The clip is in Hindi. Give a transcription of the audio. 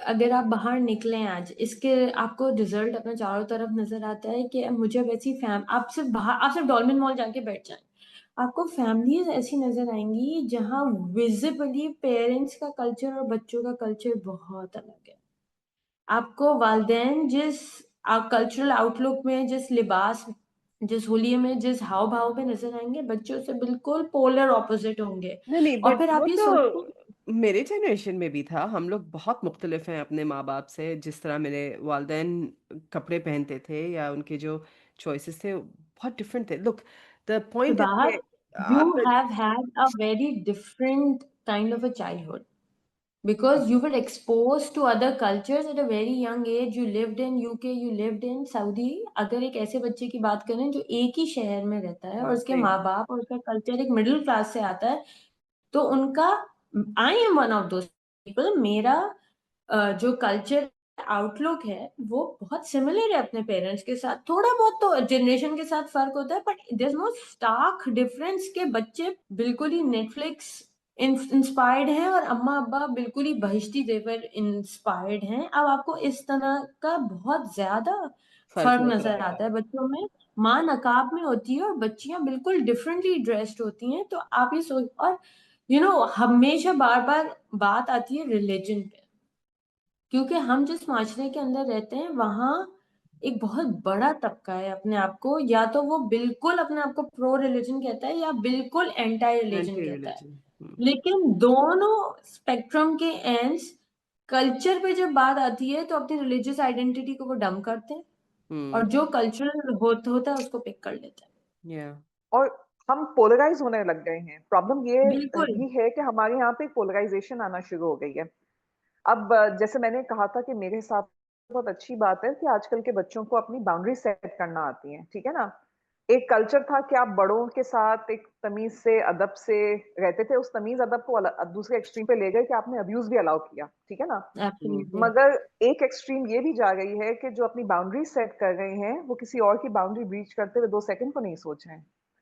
अगर आप बाहर निकलें आज, इसके आपको रिजल्ट अपने चारों तरफ नजर आता है कि मुझे वैसी फैम आप सिर्फ डॉल्मेन मॉल जाके बैठ जाएं, आपको फैमिलीज ऐसी नजर आएंगी जहां विजिबली पेरेंट्स का कल्चर और बच्चों का कल्चर बहुत अलग है। आपको वालिदैन जिस कल्चरल आउटलुक में, जिस लिबास, जिस होलिये में, जिस हाव भाव में नजर आएंगे, बच्चों से बिल्कुल पोलर ऑपोजिट होंगे। नहीं नहीं, और बट फिर वो आप ये सोचो, तो मेरे जनरेशन में भी था। हम लोग बहुत मुख्तलिफ हैं अपने माँ बाप से। जिस तरह मेरे वालिदैन कपड़े पहनते थे या उनके जो चॉइसेस थे, बहुत डिफरेंट थे। लुक, द पॉइंट इज बाहर कि you आप have had a very different kind of a childhood because you were exposed to other cultures at a very young age. You lived in UK, you lived in Saudi. अगर एक ऐसे बच्चे की बात करें जो एक ही शहर में रहता है और उसके जी, माँ बाप और उसका कल्चर एक मिडिल क्लास से आता है, तो उनका, I am one of those people, मेरा जो कल्चर आउटलुक है वो बहुत सिमिलर है अपने पेरेंट्स के साथ। थोड़ा बहुत तो जनरेशन के साथ फर्क होता है, but there is no stark difference के बच्चे बिल्कुल ही नेटफ्लिक्स इंस्पायर्ड हैं और अम्मा अब्बा बिल्कुल ही बहिश्ती जेवर इंस्पायर्ड हैं। अब आपको इस तरह का बहुत ज्यादा फर्क फर्क नजर नजर आता है। आता है बच्चों में। माँ नकाब में होती है और बच्चियां बिल्कुल डिफरेंटली ड्रेस्ड होती हैं। तो आप ये सोच, और हमेशा बार बार बात आती है रिलीजन पे, क्योंकि हम जिस माशरे के अंदर रहते हैं वहां एक बहुत बड़ा तबका है अपने आप को, या तो वो बिल्कुल अपने आप को प्रो रिलीजन कहता है या बिल्कुल एंटी रिलीजन एंटी कहता है। रिलीजन। लेकिन दोनों स्पेक्ट्रम के एंड्स, कल्चर पे जब बात आती है तो अपनी रिलीजियस आइडेंटिटी को वो डम करते हैं और हम्म। जो कल्चरल होता है उसको पिक कर लेते हैं। या। और हम पोलराइज होने लग गए हैं। प्रॉब्लम ये बिल्कुल। भी है कि हमारे यहाँ पे पोलराइजेशन आना शुरू हो गई है। अब जैसे मैंने कहा था कि मेरे हिसाब से बहुत अच्छी बात है कि आजकल के बच्चों को अपनी बाउंड्री सेट करना आती है, ठीक है ना। एक कल्चर था कि आप बड़ों के साथ एक तमीज से, अदब से रहते थे। उस तमीज अदब को दूसरे एक्सट्रीम पे ले गए कि आपने अब्यूज भी अलाउ किया, ठीक है ना। एब्सोल्युटली। मगर एक एक्सट्रीम ये भी जा गई है कि जो अपनी बाउंड्री सेट कर रहे हैं वो किसी और की बाउंड्री ब्रीच करते हुए 2 सेकंड को नहीं सोच रहे हैं।